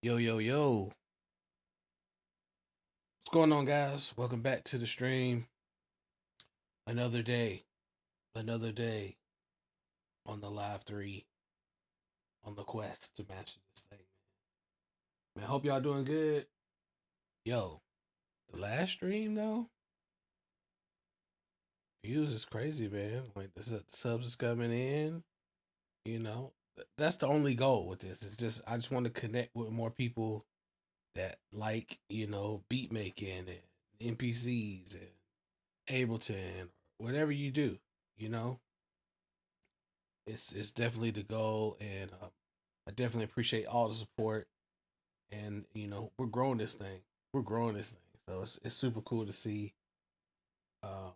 Yo, yo, yo. What's going on, guys? Welcome back to the stream. Another day, another day on the live three, on the quest to master this thing, man. Man, hope y'all doing good. Yo, the last stream, though, views is crazy, man. Like, the subs is coming in, you know. That's the only goal with this. It's just, I just want to connect with more people that like, beat making and NPCs and Ableton, whatever you do, you know. It's definitely the goal, and I definitely appreciate all the support. And we're growing this thing. We're growing this thing, so it's super cool to see. Uh,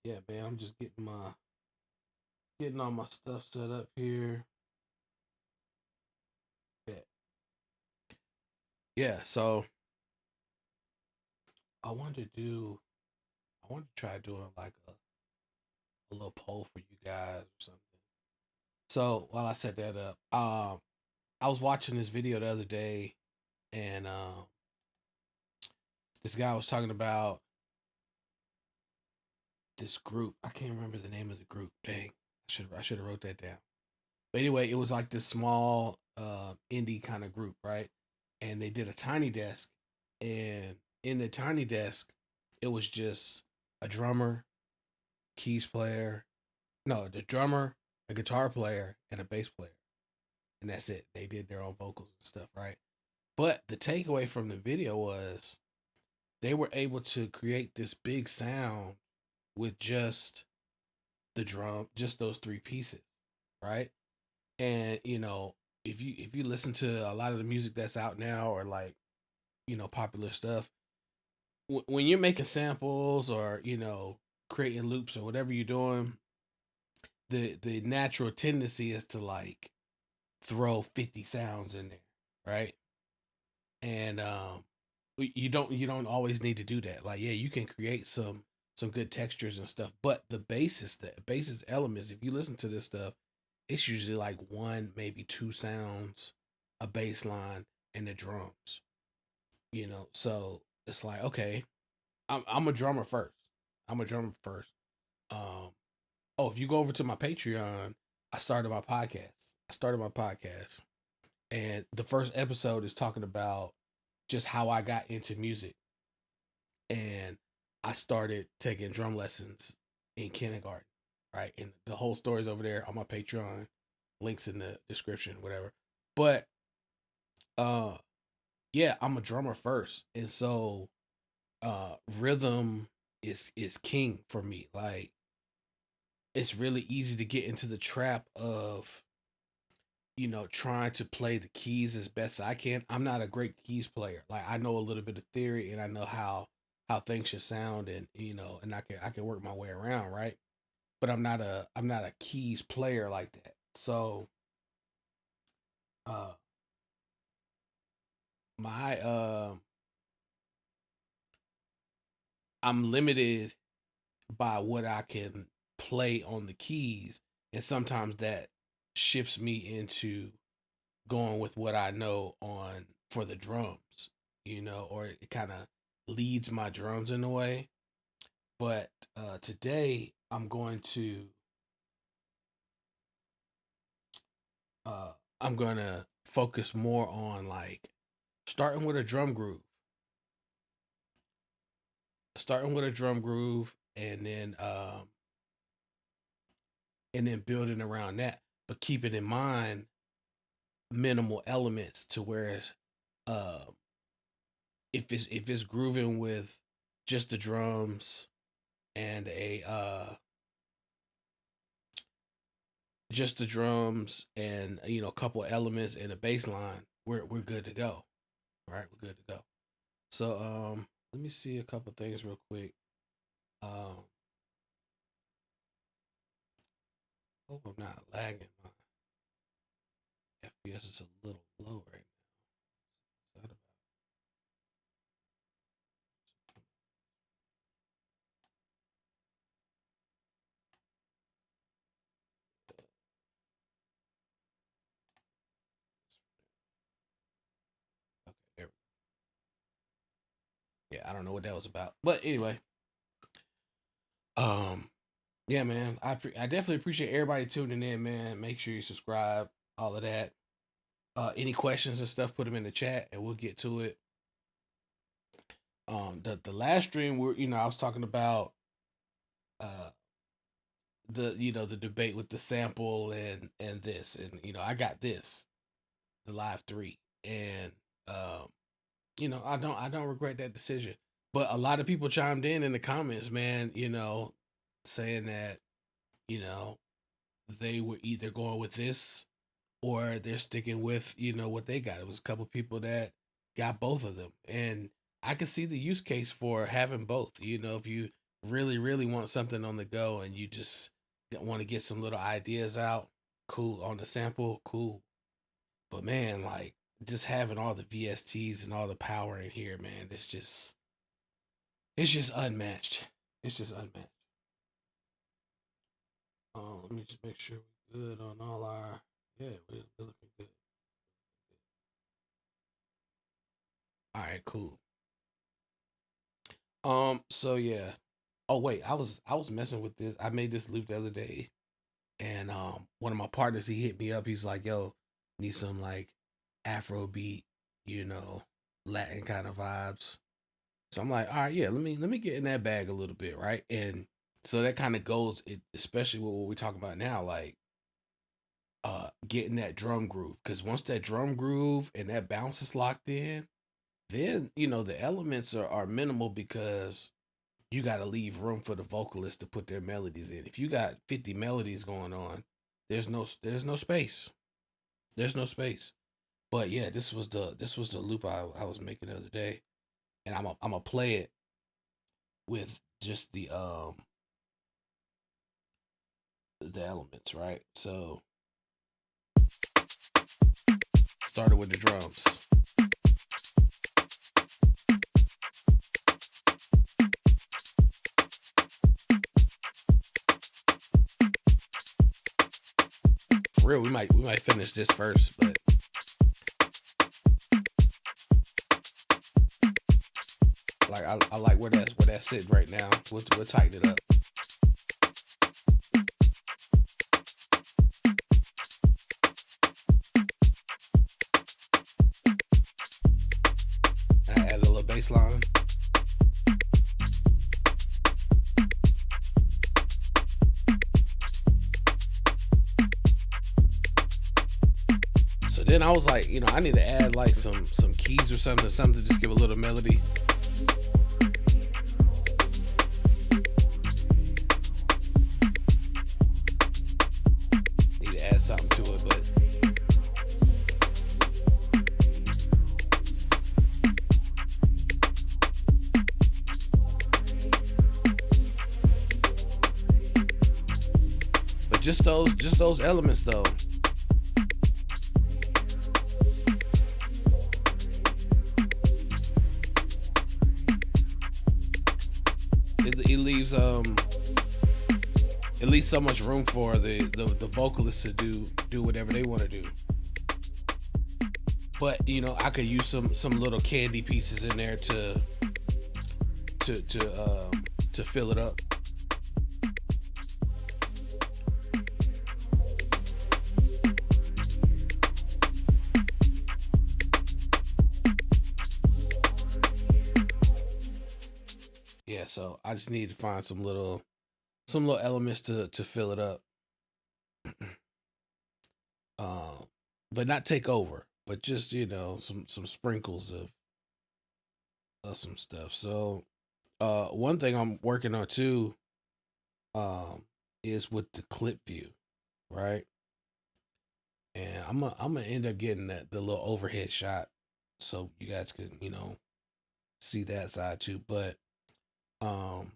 yeah, man, I'm just getting all my stuff set up here. Yeah, yeah. So I wanted to do, I wanted to try doing like a little poll for you guys or something. So while I set that up, I was watching this video the other day, and this guy was talking about this group. I can't remember the name of the group. Dang, I should have wrote that down. But anyway, it was like this small indie kind of group, right? And they did a tiny desk, and in the tiny desk, it was just a drummer, keys player, no, the drummer, a guitar player, and a bass player, and that's it. They did their own vocals and stuff, right? But the takeaway from the video was they were able to create this big sound with just the drum, just those three pieces, right? And if you listen to a lot of the music that's out now, or like popular stuff, when you're making samples, or creating loops or whatever you're doing, the natural tendency is to like throw 50 sounds in there, right? And you don't always need to do that. Like, yeah, you can create some good textures and stuff, but the basis elements, if you listen to this stuff, it's usually like one, maybe two sounds, a bass line, and the drums. So it's like, okay, I'm a drummer first. I'm a drummer first. Um, oh, if you go over to my Patreon, I started my podcast. I started my podcast, and the first episode is talking about just how I got into music, and I started taking drum lessons in kindergarten, right? And the whole story's over there on my Patreon. Links in the description, whatever. But uh yeah, I'm a drummer first. And so rhythm is king for me. Like, it's really easy to get into the trap of trying to play the keys as best I can. I'm not a great keys player. Like, I know a little bit of theory, and I know how things should sound, and and I can work my way around, right? But I'm not a keys player like that. So uh my I'm limited by what I can play on the keys, and sometimes that shifts me into going with what I know on for the drums, or it kind of leads my drums in a way. But today uh I'm going to focus more on like starting with a drum groove, starting with a drum groove, and then building around that, but keeping in mind minimal elements, to where uh if it's grooving with just the drums and a couple elements and a bass line, we're good to go. All right, we're good to go. So let me see a couple things real quick. Um Hope I'm not lagging. My FPS is a little low right now. What's that about? I don't know what that was about. But anyway, um, yeah, man, I definitely appreciate everybody tuning in, man. Make sure you subscribe, all of that. Any questions and stuff, put them in the chat, and we'll get to it. The last stream, I was talking about uh the debate with the sample and this, and I got this, the live 3, and um I don't regret that decision. But a lot of people chimed in the comments, man, saying that you know they were either going with this or they're sticking with what they got. It was a couple people that got both of them, and I can see the use case for having both. If you really really want something on the go and you just want to get some little ideas out, cool. On the sample, cool. But man, like, just having all the VSTs and all the power in here, man, it's just unmatched. It's just unmatched. Let me just make sure we're good on all our. Yeah, we're looking good. All right, cool. So yeah. Oh wait, I was messing with this. I made this loop the other day, and one of my partners, he hit me up. He's like, "Yo, need some like Afrobeat, you know, Latin kind of vibes." So I'm like, "All right, yeah, let me get in that bag a little bit, right?" And so that kind of goes, especially with what we're talking about now, like getting that drum groove. Because once that drum groove and that bounce is locked in, then the elements are minimal because you got to leave room for the vocalist to put their melodies in. If you got 50 melodies going on, there's no space. There's no space. But yeah, this was the loop I was making the other day, and I'm gonna play it with just the elements, right? So started with the drums. For real, we might finish this first, but like I like where that's sitting right now. We'll tighten it up. I added a little bass line. So then I was like, I need to add like some keys or something to just give a little melody. Need to add something to it, but just those elements though. It leaves at least so much room for the vocalists to do whatever they want to do. But I could use some little candy pieces in there to fill it up. Yeah, so I just need to find some little elements to fill it up. um, but not take over, but just some sprinkles of some stuff. So one thing I'm working on too um is with the clip view, right? And I'm gonna end up getting the little overhead shot so you guys can see that side too. But um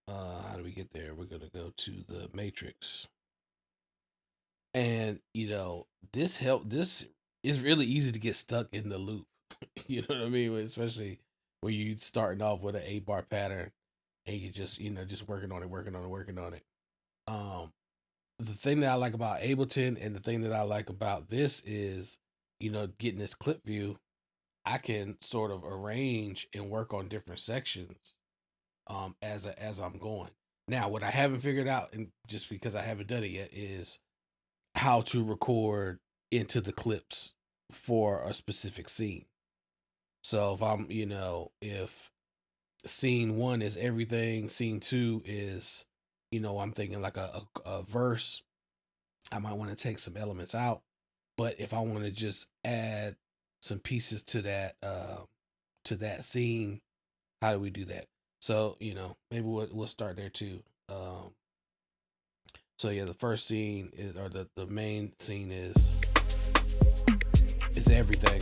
how do we get there? We're gonna go to the matrix. And this is really easy to get stuck in the loop. You know what I mean? Especially when you starting off with an 8-bar pattern and you just working on it, working on it, working on it. Um, the thing that I like about Ableton and the thing that I like about this is, getting this clip view. I can sort of arrange and work on different sections as I'm going. Now, what I haven't figured out, and just because I haven't done it yet, is how to record into the clips for a specific scene. So if I'm, if scene 1 is everything, scene 2 is, I'm thinking like a verse, I might want to take some elements out. But if I want to just add some pieces to that scene, how do we do that? So, maybe we'll start there too. So yeah, the first scene is, or the main scene is everything.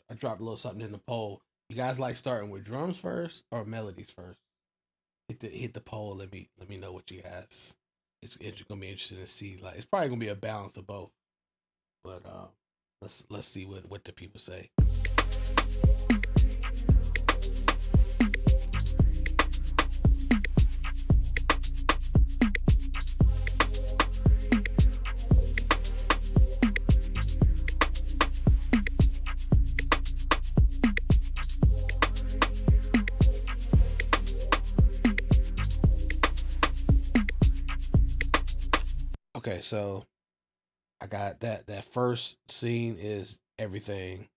I dropped a little something in the poll. You guys like starting with drums first or melodies first? Hit the poll. Let me know what you guys. It's gonna be interesting to see. Like, it's probably gonna be a balance of both. But let's see what the people say. Okay, so I got that first scene is everything,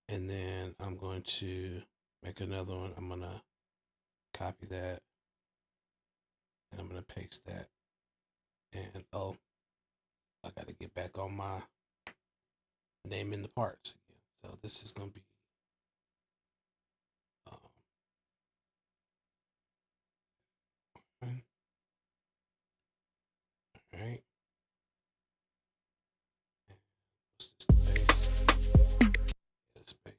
and then I'm going to make another one. I'm gonna copy that, and I'm gonna paste that. And oh, I got to get back on my naming the parts again. So this is gonna be all right. What's this space? Yeah, space.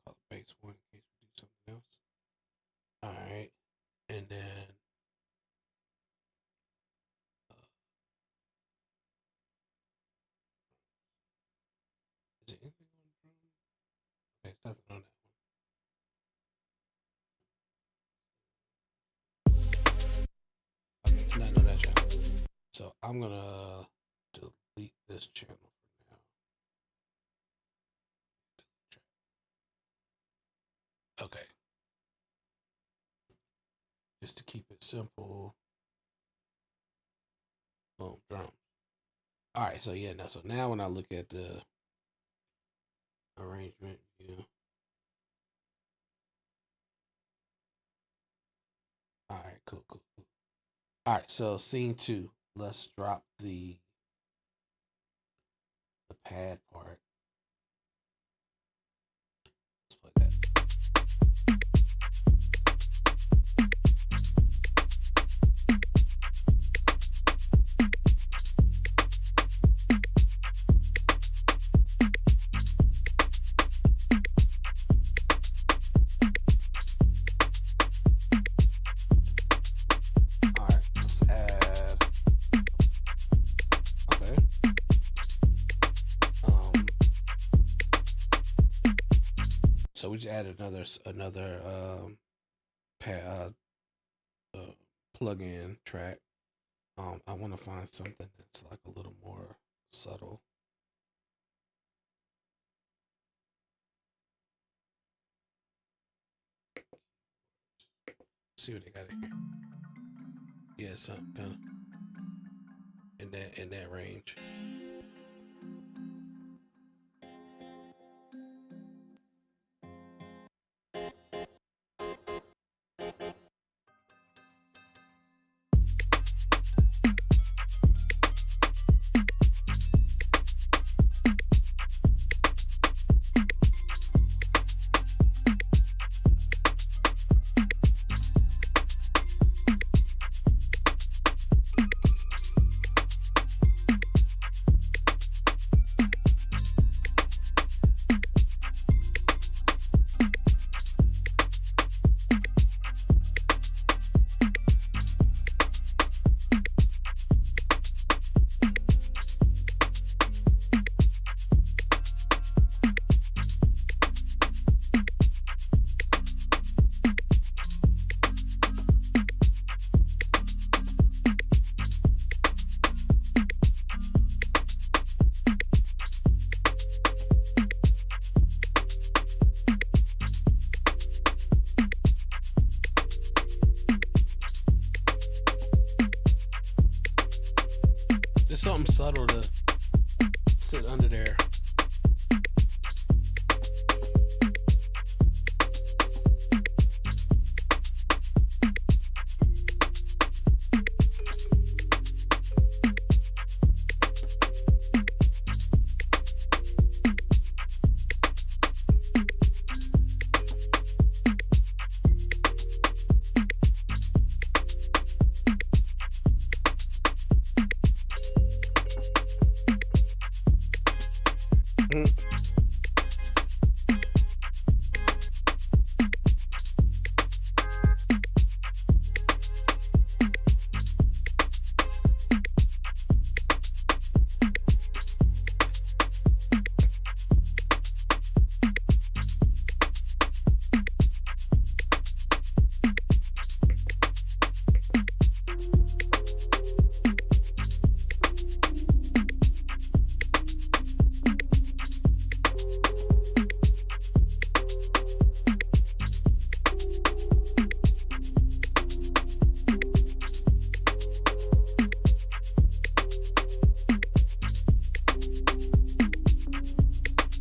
Call it base 1 in case we do something else. All right, and then is it anything on the drum? Okay, it's nothing on that one. Okay, it's nothing on that channel. So I'm gonna delete this channel for now. Okay. Just to keep it simple. Boom, drums. All right, so yeah, so now when I look at the arrangement view, all right, cool. All right, so scene 2. Let's drop the pad part. Let's play that. So we just added another pad, plug-in track. I want to find something that's like a little more subtle. See what they got in here. Yeah, something kind of in that range. Just something subtle to sit under there.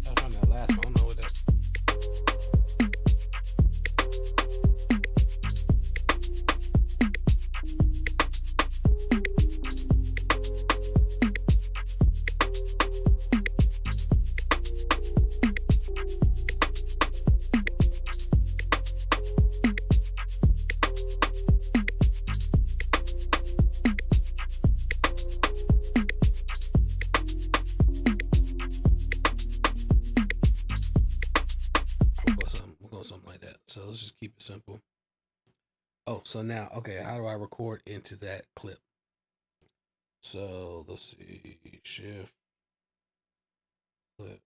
Gotta find that last one. I don't know what that. We'll go something like that. So let's just keep it simple. Oh, so now, okay, how do I record into that clip? So let's see, shift, clip,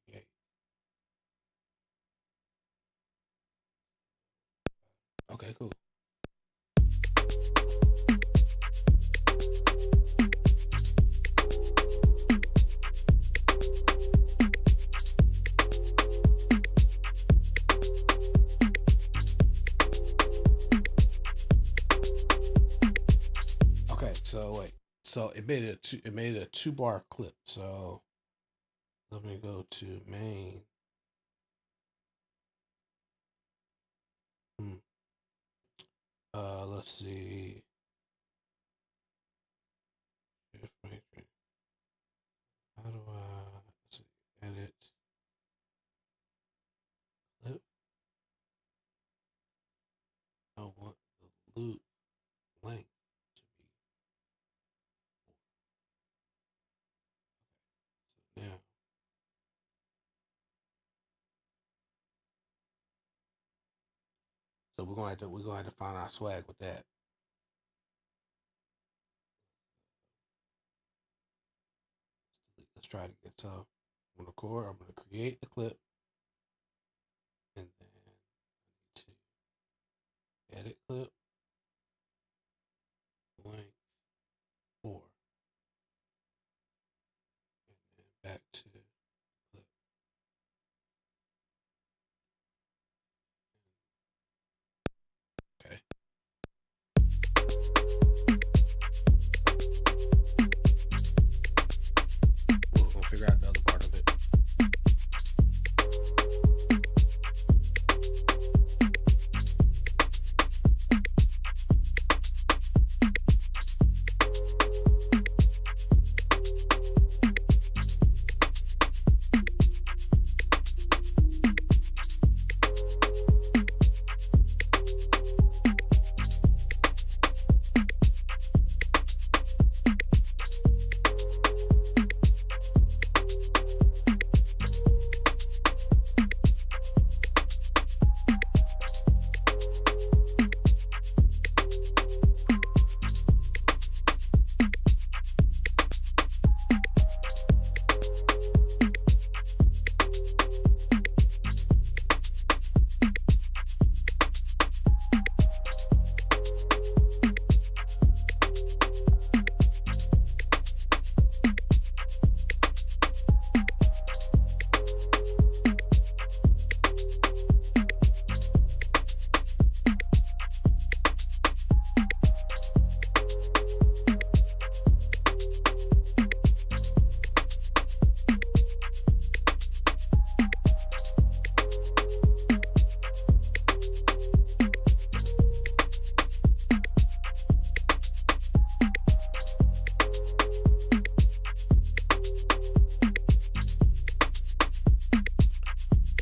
create. Okay, cool. Okay, so wait. So it made it a 2-bar clip. So let me go to main. Let's see. How do I let's see, edit clip? I want the loop length to be now. So we're gonna have to find our swag with that. Let's try it again. So I'm gonna record. I'm gonna create the clip, and then I need to edit clip length 4, and then back to clip. Okay. We're gonna figure out the other part of it.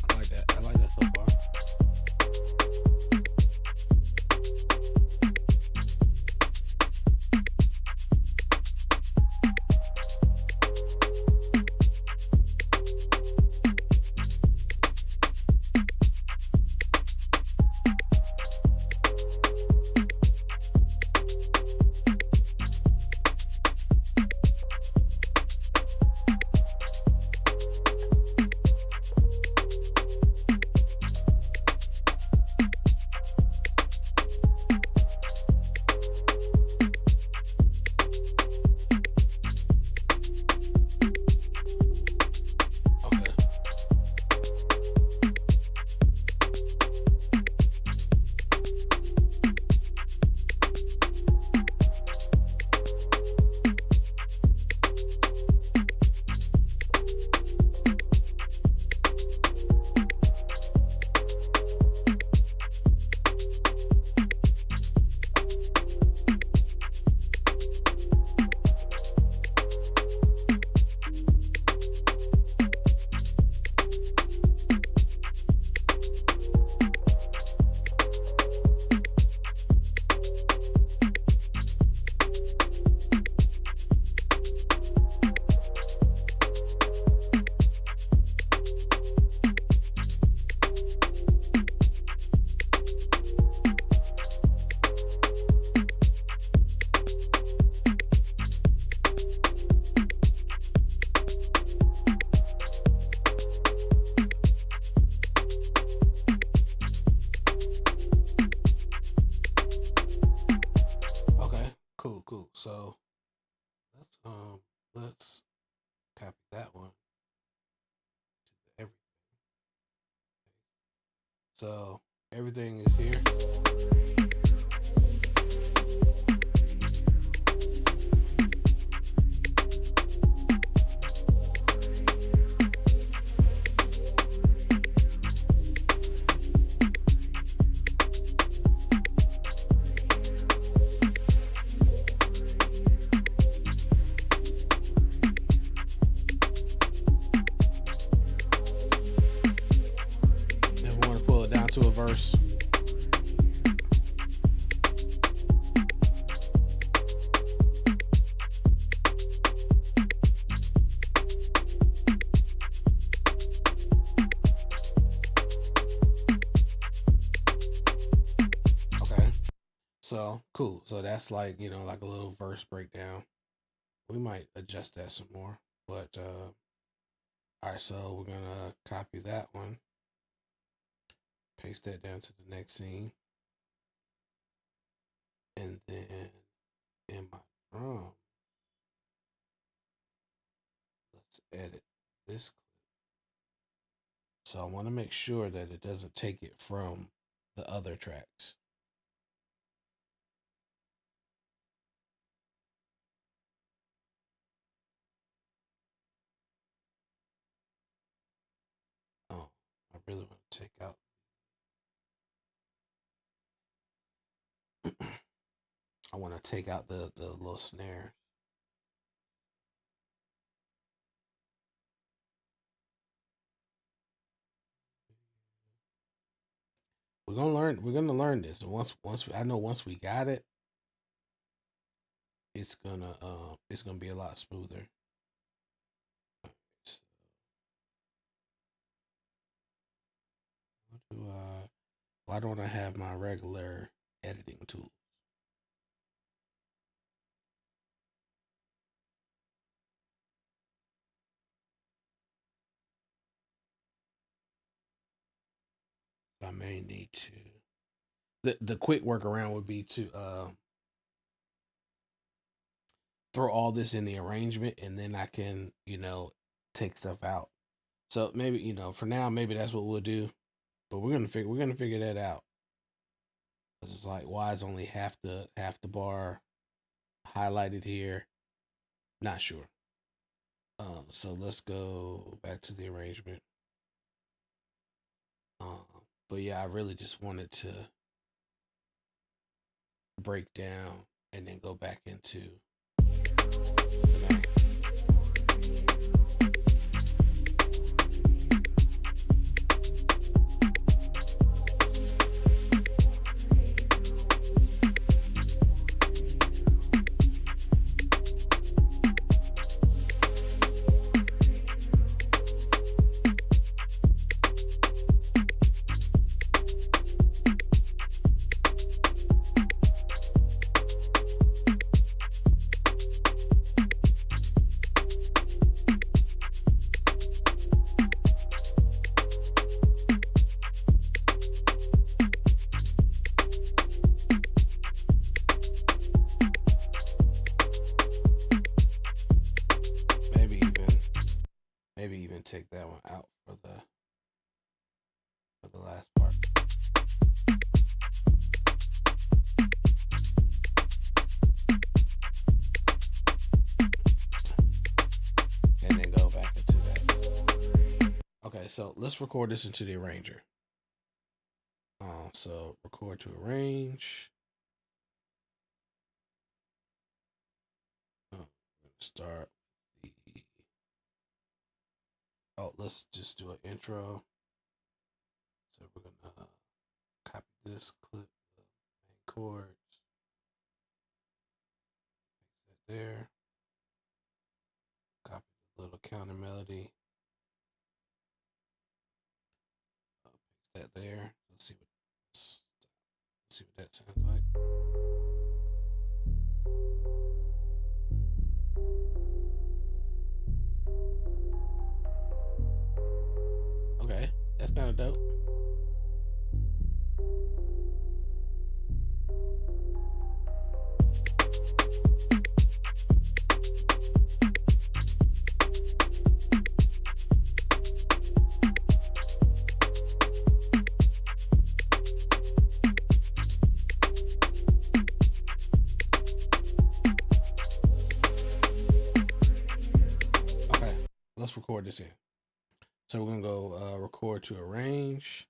I like that so far. Okay. Okay. Cool. Cool. So let's copy that one to everything. So everything is here. Then we want to pull it down to a verse. Okay. So cool. So that's like, like a little verse breakdown. We might adjust that some more. But all right, so we're gonna copy that one, paste that down to the next scene, and then in my drum, let's edit this clip. So I want to make sure that it doesn't take it from the other tracks. Oh, I really want to take out. I want to take out the little snare. We're gonna learn. We're gonna learn this. And once we got it, it's gonna be a lot smoother. So, why don't I have my regular editing tool? I may need to. The quick workaround would be to throw all this in the arrangement, and then I can take stuff out. So maybe for now, maybe that's what we'll do. But we're gonna figure that out. It's like, why is only half the bar highlighted here? Not sure. So let's go back to the arrangement. But yeah, I really just wanted to break down and then go back into the main. Maybe even take that one out for the last part. And then go back into that. Okay, so let's record this into the arranger. So record to arrange. Start the. Oh, let's just do an intro. So we're gonna copy this clip, the main chords, paste that there. Copy the little counter melody. Paste that there. Let's see what that sounds like. Okay, that's kind of dope. Okay, let's record this in. So we're gonna go record to arrange,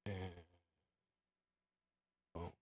and boom.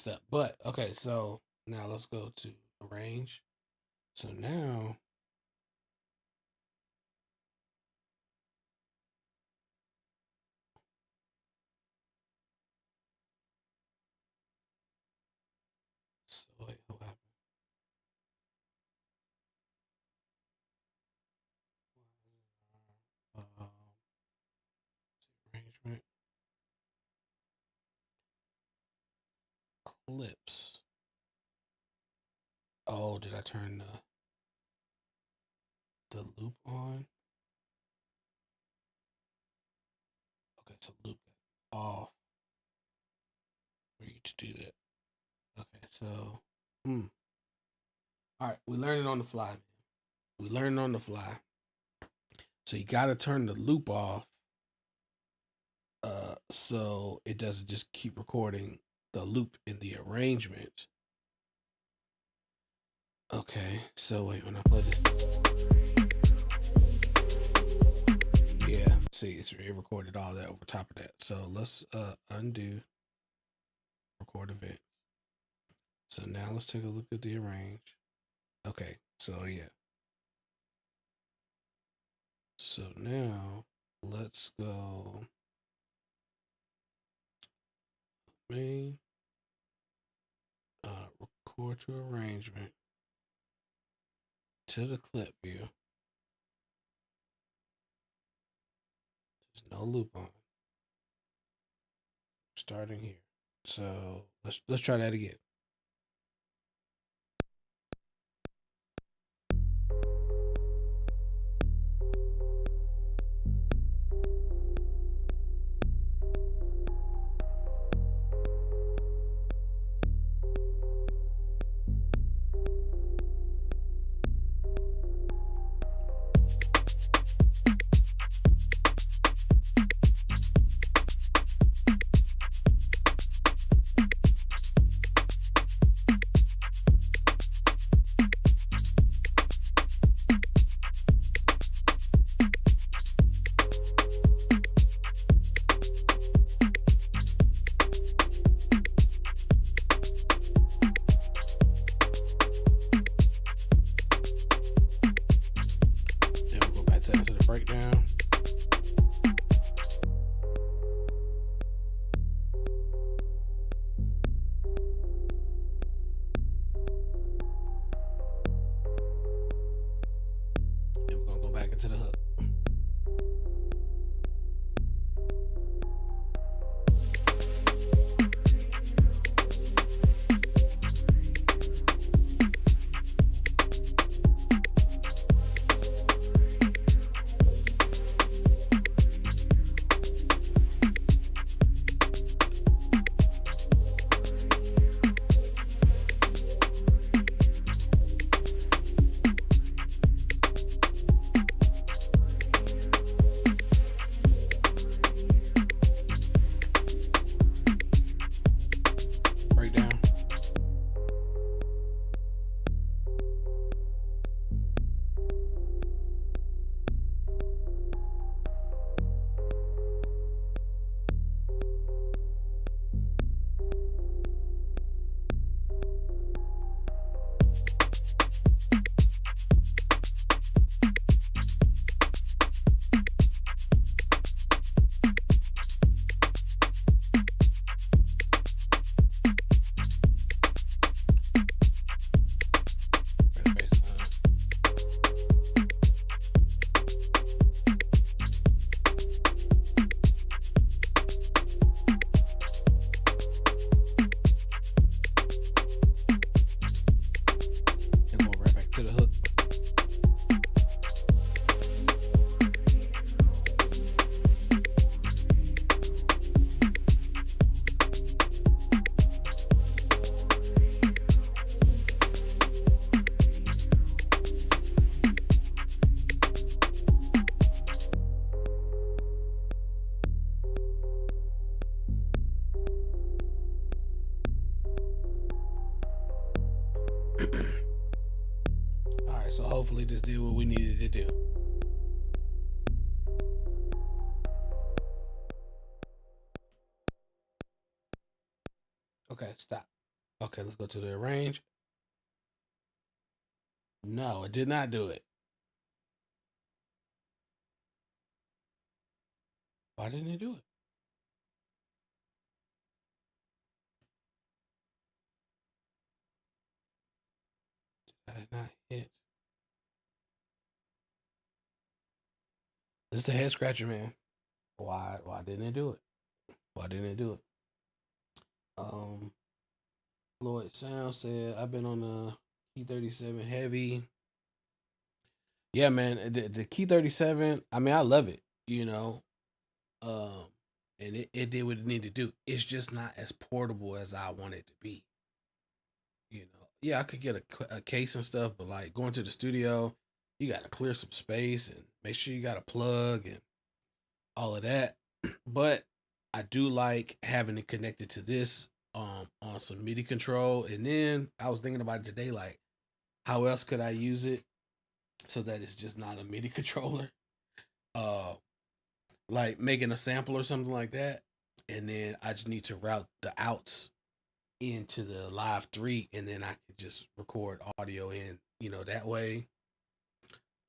messed up. But okay, so now let's go to arrange. So now wait, what happened? Arrangement clips. Oh, did I turn the loop on? Okay, so loop off for you to do that. Okay, so all right, we learned it on the fly, man. We learned on the fly. So you gotta turn the loop off so it doesn't just keep recording the loop in the arrangement. Okay, so wait, when I play this, yeah, see, it recorded all that over top of that. So let's undo record event. So now let's take a look at the arrange. Okay, so yeah. So now let's go main, record to arrangement to the clip view. There's no loop on. Starting here. So let's try that again. Then we'll go back to the breakdown. Then we're gonna go back into the hook. Breakdown. Then go right back to the hook. All right, so hopefully this did what we needed to do. Okay, stop. Okay, let's go to the arrange. No, it did not do it. Why didn't it do it? I did not hit. This is a head scratcher, man. Why didn't it do it? Why didn't it do it? Floyd Sound said I've been on the Key 37 heavy. Yeah, man, the Key 37. I mean, I love it. Um, and it did what it needed to do. It's just not as portable as I want it to be. Yeah, I could get a case and stuff, but like going to the studio, you got to clear some space and make sure you got a plug and all of that. But I do like having it connected to this on some MIDI control. And then I was thinking about it today, like how else could I use it so that it's just not a MIDI controller? Uh, like making a sample or something like that. And then I just need to route the outs into the live 3, and then I could just record audio in, that way,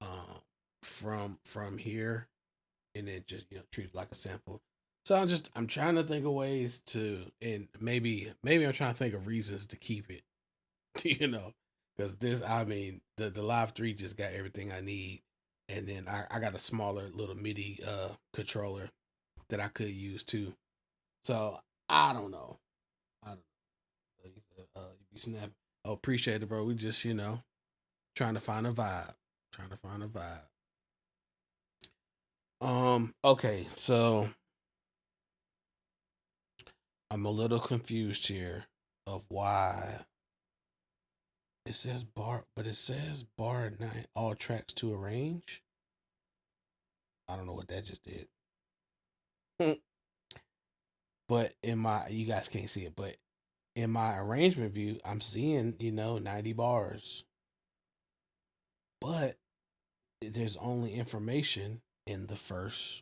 um, from here, and then just treat it like a sample. So I'm trying to think of ways to, and maybe I'm trying to think of reasons to keep it, because the live 3 just got everything I need, and then I got a smaller little MIDI controller that I could use too. So I don't know. I don't you be snapping. Oh, appreciate it, bro. We just, trying to find a vibe. Trying to find a vibe. Okay, so I'm a little confused here of why it says bar, but it says bar 9, all tracks to arrange. I don't know what that just did. But you guys can't see it, but in my arrangement view, I'm seeing, 90 bars. But there's only information in the first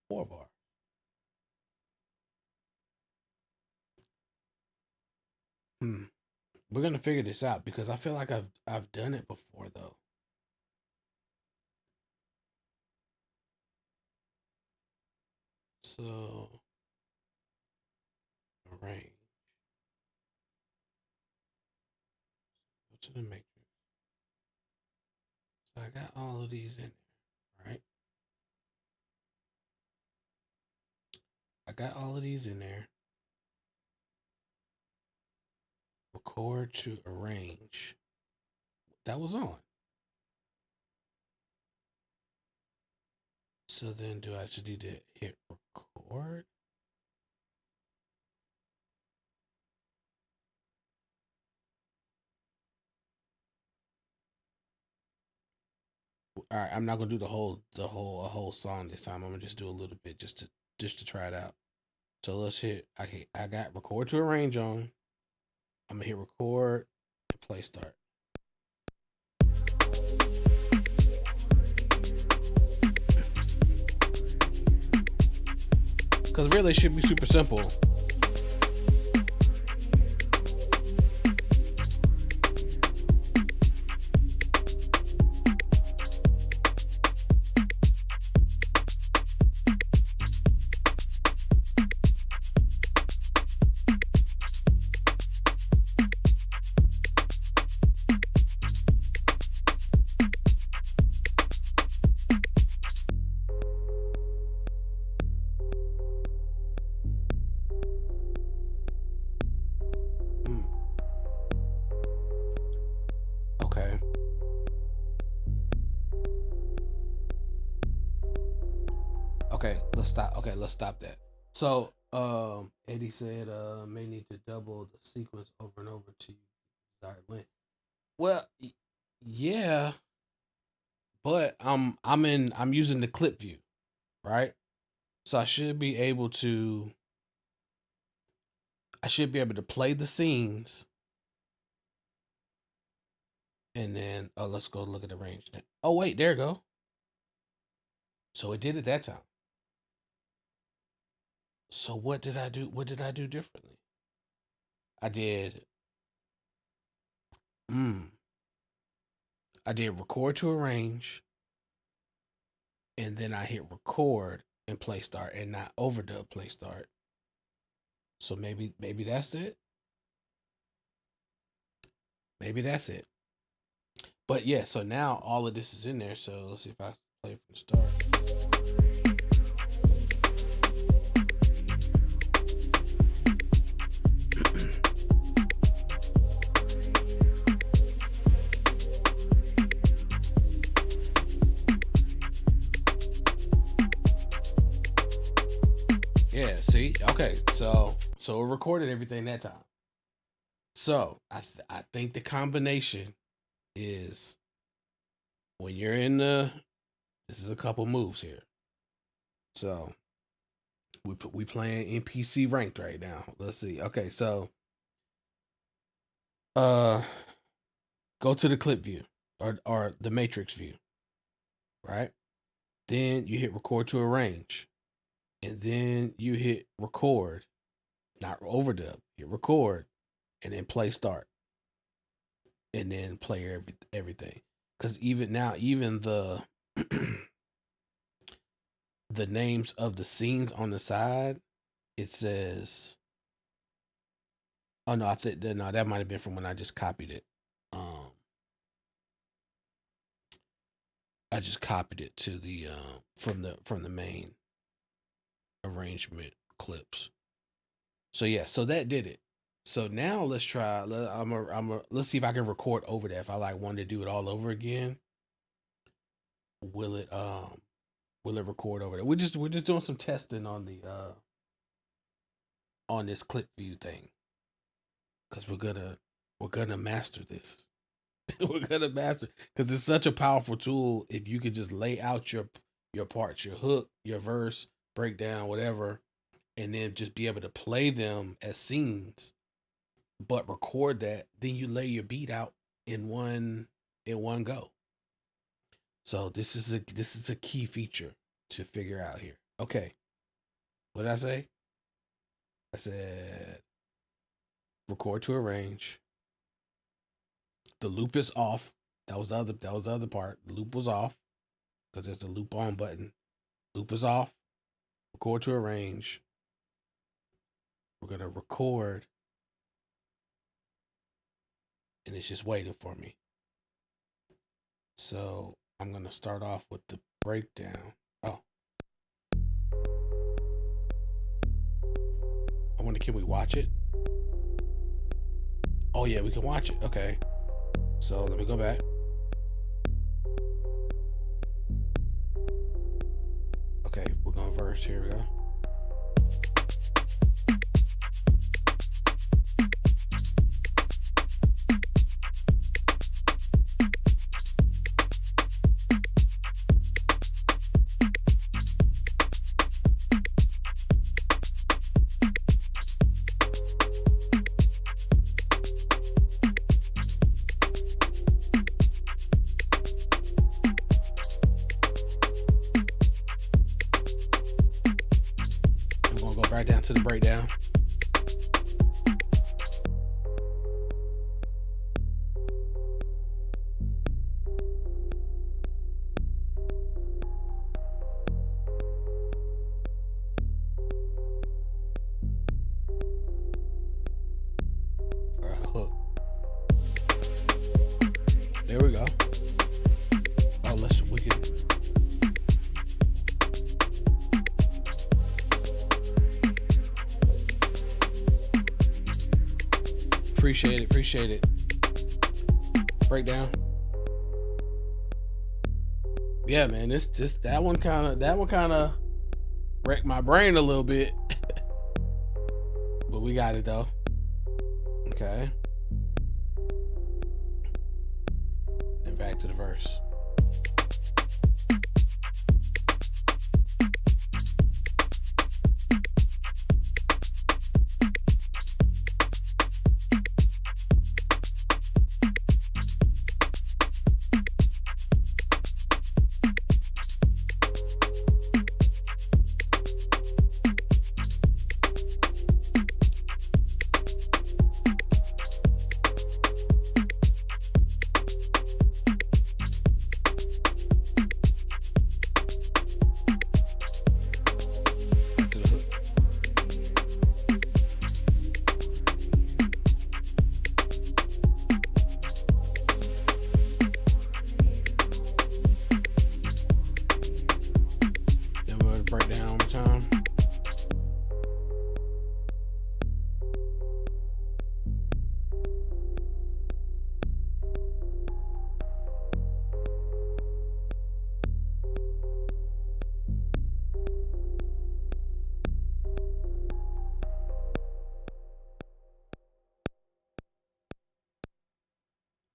4 bars. Hmm. We're gonna figure this out because I feel like I've done it before though. So arrange. Go to the matrix. So I got all of these in there, right? I got all of these in there. Record to arrange. That was on. So then do I just need to hit record? All right, I'm not gonna do a whole song this time. I'm gonna just do a little bit just to try it out. So let's hit. I got record to arrange on. I'm gonna hit record and play start. Because really, it should be super simple. Hmm. Okay. Okay, let's stop. Okay, let's stop that. So, Eddie said, may need to double the sequence over and over to desired length. Well, yeah, but I'm using the clip view, right? So I should be able to play the scenes, and then let's go look at the range now. Oh wait, there you go. So it did it that time. So what did I do? What did I do differently? I did I did record to arrange, and then I hit record and play start, and not overdub play start. So maybe that's it. Maybe that's it. But yeah, so now all of this is in there. So let's see if I play from the start. Yeah, see? Okay, so it recorded everything that time. So I think the combination is when you're in this is a couple moves here. So we playing MPC ranked right now. Let's see. Okay, so go to the clip view or the matrix view, right? Then you hit record to arrange, and then you hit record, not overdub. Hit record, and then play start, and then play everything. Because even now, even the the names of the scenes on the side, it says, oh no, I think no, that might have been from when I just copied it. I just copied it to the from the main arrangement clips. So yeah, so that did it. So now let's try. Let's see if I can record over that. If I like wanted to do it all over again, will it record over there? We're just doing some testing on the on this clip view thing, because we're gonna master this. We're gonna master, because it's such a powerful tool. If you could just lay out your parts, your hook, your verse, breakdown, whatever, and then just be able to play them as scenes, but record that, then you lay your beat out in one go. So this is a key feature to figure out here. Okay, what did I say? I said record to arrange. The loop is off. That was the other part. The loop was off because there's a loop on button. Loop is off. Record to arrange. We're gonna record, and it's just waiting for me. So I'm gonna start off with the breakdown. Oh, I wonder, can we watch it? Oh yeah, we can watch it. Okay. So let me go back. Okay, we're going verse. Here we go. Right down to the breakdown. For a hook. There we go. Oh, we can. Appreciate it. Breakdown. Yeah, man, that one kind of wrecked my brain a little bit, but we got it though. Okay. And back to the verse. Breakdown one more time.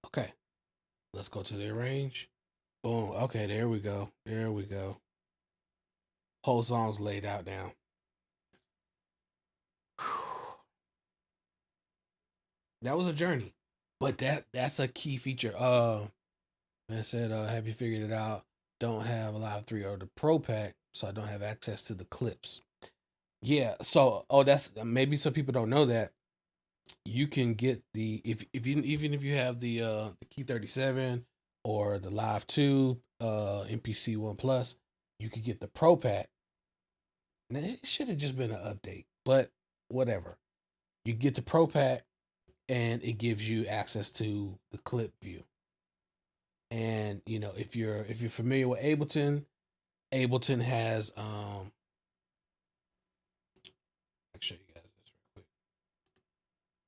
Okay, let's go to the arrange. Boom. Okay, there we go. There we go. Whole song's laid out now. That was a journey, but that's a key feature. Man said, "Have you figured it out? Don't have a Live 3 or the Pro Pack, so I don't have access to the clips." Yeah. So, that's maybe some people don't know that you can get the if you even if you have the Key 37 or the Live 2 MPC 1 Plus, you could get the Pro Pack. Now, it should have just been an update, but whatever. You get the Pro Pack, and it gives you access to the clip view. And if you're familiar with Ableton has I'll show you guys this real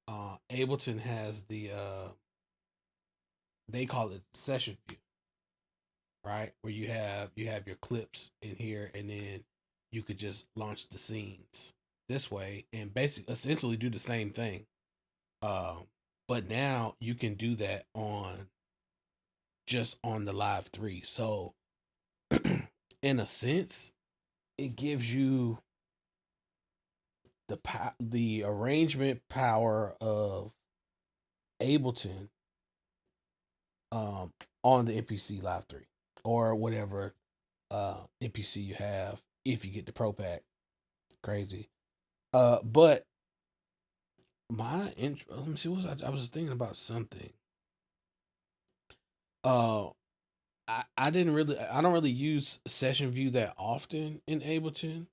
quick. Ableton has they call it session view, right? Where you have your clips in here, and then you could just launch the scenes this way and essentially do the same thing. But now you can do that just on the Live 3. So in a sense, it gives you the arrangement power of Ableton on the MPC Live 3 or whatever MPC you have if you get the Pro Pack. Crazy. But my intro, let me see, I was thinking about something. Uh I don't really use session view that often in Ableton,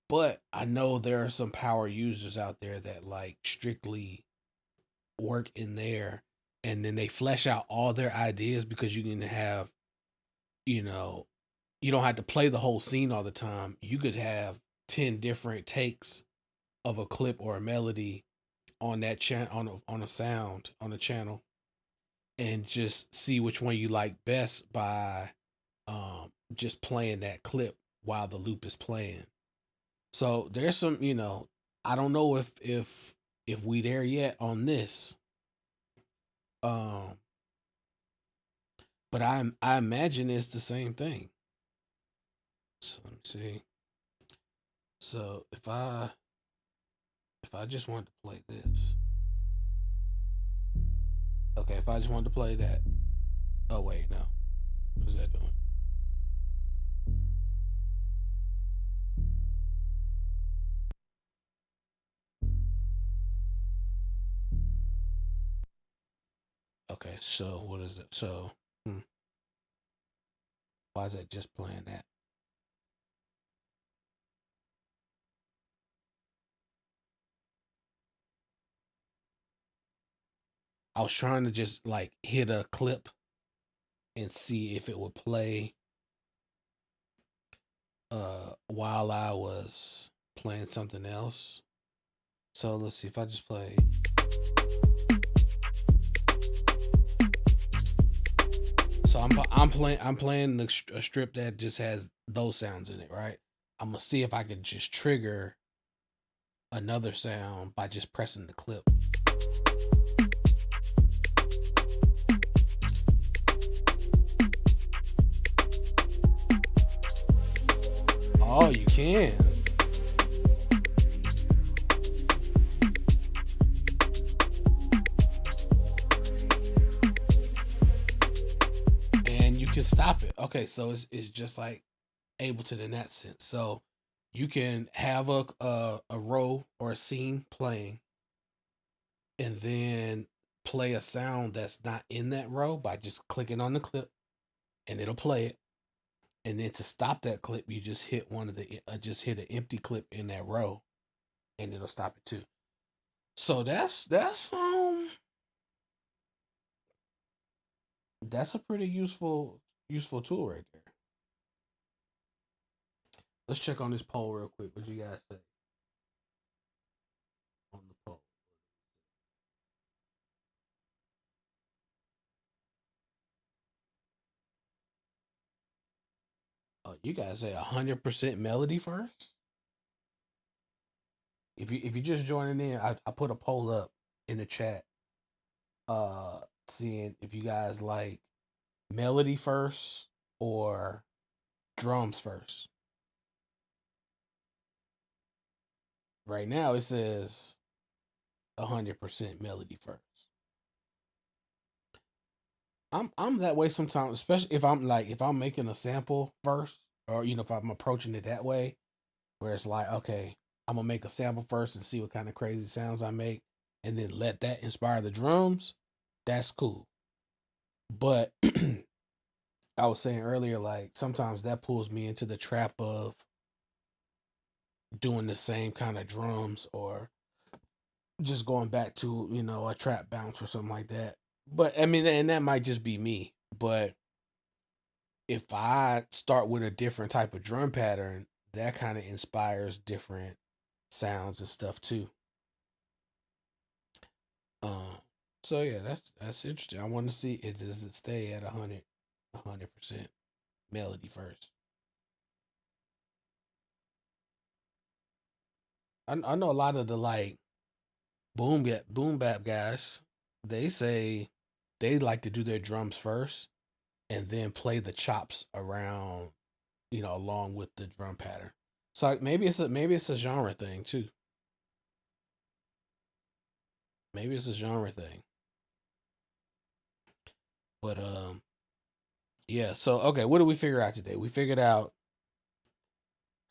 but I know there are some power users out there that like strictly work in there, and then they flesh out all their ideas because you can have, you know, you don't have to play the whole scene all the time. You could have 10 different takes of a clip or a melody on that on a sound on a channel, and just see which one you like best by just playing that clip while the loop is playing. So there's some, I don't know if we there yet on this. Um but I imagine it's the same thing. So let me see. So if I just wanted to play this. Okay, if I just wanted to play that. Oh wait, no. What is that doing? Okay, so what is it? So why is that just playing that? I was trying to just like hit a clip and see if it would play while I was playing something else. So let's see if I just play. So I'm playing a strip that just has those sounds in it, right? I'm gonna see if I can just trigger another sound by just pressing the clip. Oh, you can. And you can stop it. Okay, so it's just like Ableton in that sense. So you can have a row or a scene playing, and then play a sound that's not in that row by just clicking on the clip, and it'll play it. And then to stop that clip, you just hit just hit an empty clip in that row, and it'll stop it too. So that's a pretty useful tool right there. Let's check on this poll real quick. What you guys say on the poll? You guys say 100% melody first. If you just joining in, I put a poll up in the chat, seeing if you guys like melody first or drums first. Right now it says 100% melody first. I'm that way sometimes, especially if I'm making a sample first, or if I'm approaching it that way, where it's like, okay, I'm gonna make a sample first and see what kind of crazy sounds I make, and then let that inspire the drums. That's cool. But I was saying earlier, like sometimes that pulls me into the trap of doing the same kind of drums or just going back to a trap bounce or something like that. But I mean, and that might just be me. But if I start with a different type of drum pattern, that kind of inspires different sounds and stuff too. Um, so yeah, that's interesting. I want to see it. Does it stay at 100% melody first? I know a lot of the like boom bap guys. They say they like to do their drums first and then play the chops around, along with the drum pattern. So like, maybe it's a genre thing too. Maybe it's a genre thing. But yeah. So okay, what did we figure out today? We figured out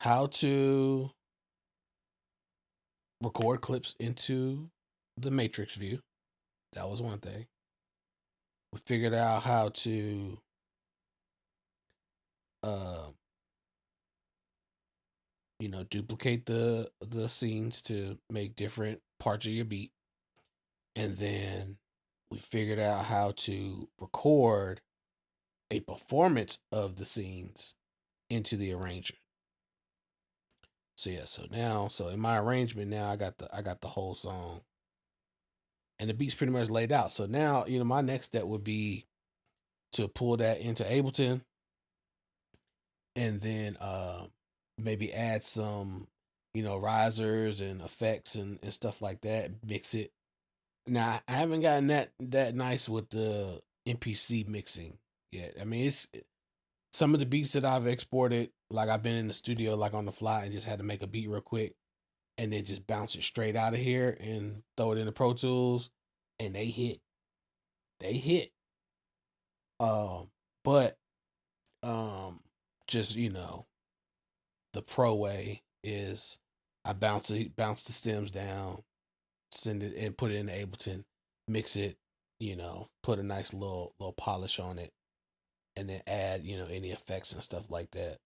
how to record clips into the matrix view. That was one thing. We figured out how to uh duplicate the scenes to make different parts of your beat. And then we figured out how to record a performance of the scenes into the arrangement. So yeah, so in my arrangement now I got the whole song and the beat's pretty much laid out. So now, my next step would be to pull that into Ableton and then maybe add some, risers and effects and stuff like that, mix it. Now I haven't gotten that nice with the MPC mixing yet. I mean, it's some of the beats that I've exported, like I've been in the studio like on the fly and just had to make a beat real quick and then just bounce it straight out of here and throw it in the Pro Tools and they hit. They hit. But um just the pro way is I bounce the stems down, send it and put it in Ableton, mix it, put a nice little polish on it, and then add any effects and stuff like that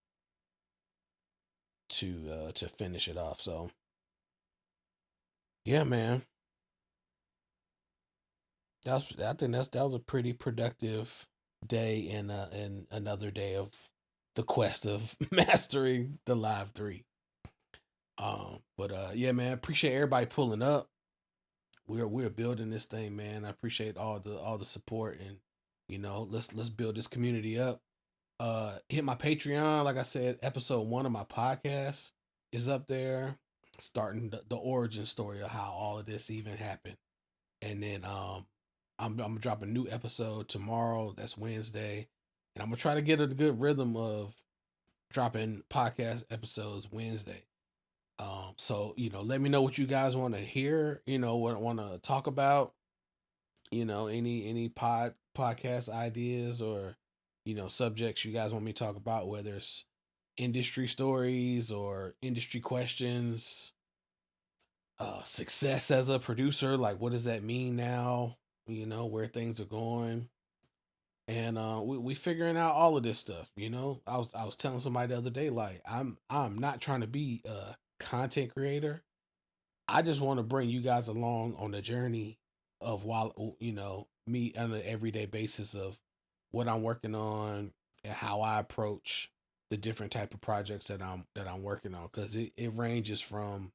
to finish it off. So yeah, man, I think that was a pretty productive day and another day of the quest of mastering the Live 3. But yeah, man, appreciate everybody pulling up. We're building this thing, man. I appreciate all the support and let's build this community up. Hit my Patreon. Like I said, episode 1 of my podcast is up there, starting the origin story of how all of this even happened. And then I'm gonna drop a new episode tomorrow. That's Wednesday, and I'm gonna try to get a good rhythm of dropping podcast episodes Wednesday. So let me know what you guys want to hear. What want to talk about. Any podcast ideas or subjects you guys want me to talk about, whether it's industry stories or industry questions, success as a producer, like what does that mean now, where things are going. And we figuring out all of this stuff. I was telling somebody the other day, like I'm not trying to be a content creator. I just want to bring you guys along on the journey of me on an everyday basis of what I'm working on and how I approach the different type of projects that I'm working on, because it ranges from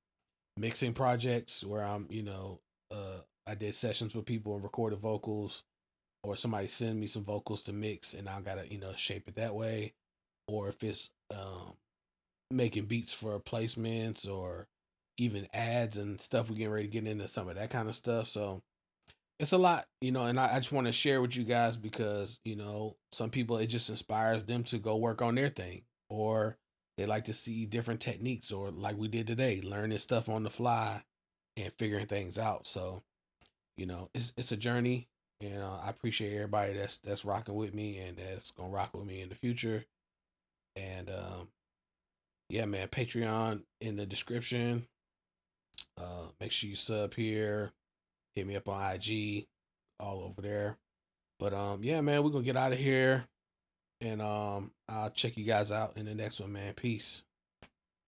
mixing projects where I did sessions with people and recorded vocals, or somebody send me some vocals to mix and I gotta shape it that way, or if it's making beats for placements or even ads and stuff. We getting ready to get into some of that kind of stuff. So it's a lot, and I just want to share with you guys because, some people, it just inspires them to go work on their thing, or they like to see different techniques, or like we did today, learning stuff on the fly and figuring things out. So, it's a journey, and I appreciate everybody that's rocking with me and that's gonna rock with me in the future. And yeah, man, Patreon in the description. Make sure you sub here. Hit me up on IG, all over there. But yeah, man, we're gonna get out of here, and I'll check you guys out in the next one, man. Peace.